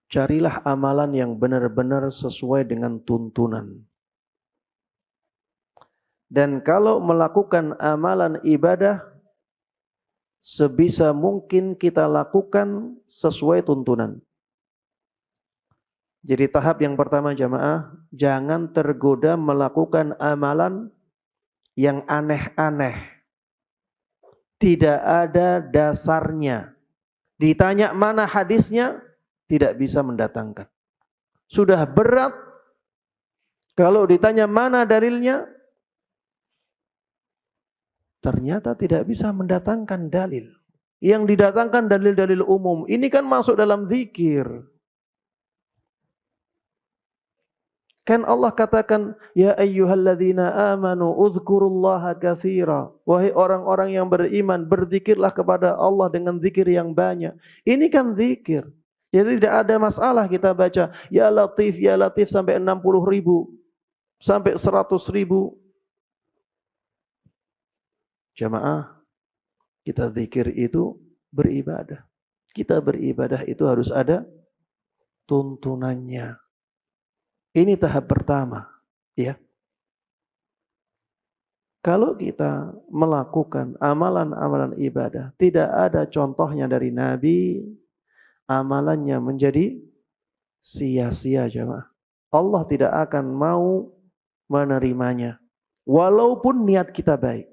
Carilah amalan yang benar-benar sesuai dengan tuntunan. Dan kalau melakukan amalan ibadah, sebisa mungkin kita lakukan sesuai tuntunan. Jadi tahap yang pertama jamaah, jangan tergoda melakukan amalan yang aneh-aneh. Tidak ada dasarnya. Ditanya mana hadisnya, tidak bisa mendatangkan. Sudah berat, kalau ditanya mana dalilnya, ternyata tidak bisa mendatangkan dalil. Yang didatangkan dalil-dalil umum. Ini kan masuk dalam zikir. Kan Allah katakan, ya ayyuhalladzina amanu uzkurullaha katsira. Wahai orang-orang yang beriman, berzikirlah kepada Allah dengan zikir yang banyak. Ini kan zikir. Jadi tidak ada masalah kita baca ya Latif sampai 60.000, sampai 100.000. Jamaah, kita zikir itu beribadah. Kita beribadah itu harus ada tuntunannya. Ini tahap pertama, ya. Kalau kita melakukan amalan-amalan ibadah, tidak ada contohnya dari Nabi, amalannya menjadi sia-sia jemaah. Allah tidak akan mau menerimanya, walaupun niat kita baik.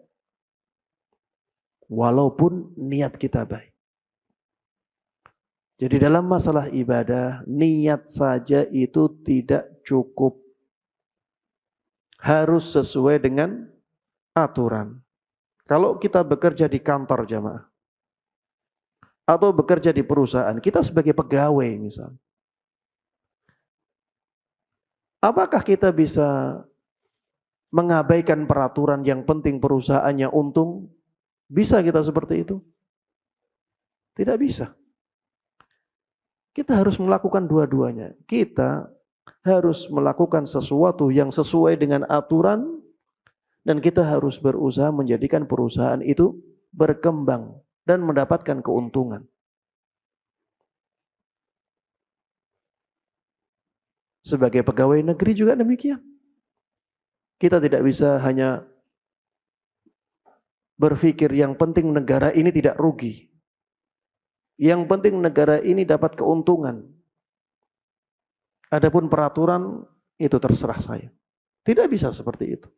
Walaupun niat kita baik. Jadi dalam masalah ibadah, niat saja itu tidak cukup. Harus sesuai dengan aturan. Kalau kita bekerja di kantor jamaah, atau bekerja di perusahaan, kita sebagai pegawai misalnya. Apakah kita bisa mengabaikan peraturan yang penting perusahaannya untung? Bisa kita seperti itu? Tidak bisa. Kita harus melakukan dua-duanya. Kita harus melakukan sesuatu yang sesuai dengan aturan, dan kita harus berusaha menjadikan perusahaan itu berkembang dan mendapatkan keuntungan. Sebagai pegawai negeri juga demikian. Kita tidak bisa hanya berpikir yang penting negara ini tidak rugi. Yang penting negara ini dapat keuntungan. Adapun peraturan itu terserah saya. Tidak bisa seperti itu.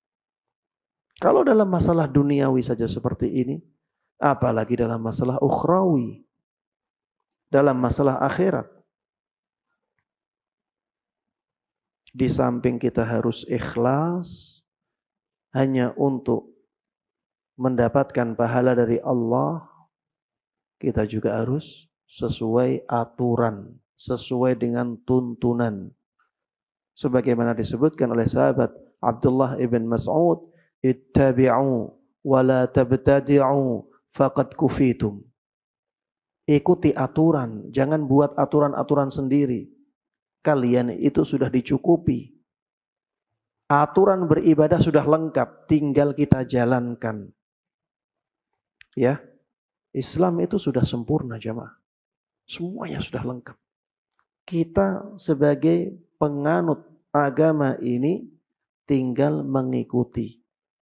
Kalau dalam masalah duniawi saja seperti ini, apalagi dalam masalah ukhrawi, dalam masalah akhirat. Di samping kita harus ikhlas hanya untuk mendapatkan pahala dari Allah, kita juga harus sesuai aturan, sesuai dengan tuntunan. Sebagaimana disebutkan oleh sahabat Abdullah ibn Mas'ud, ittabi'u wa la tabtadi'u faqad kufitum. Ikuti aturan, jangan buat aturan-aturan sendiri. Kalian itu sudah dicukupi. Aturan beribadah sudah lengkap, tinggal kita jalankan. Ya. Islam itu sudah sempurna jamaah. Semuanya sudah lengkap. Kita sebagai penganut agama ini tinggal mengikuti.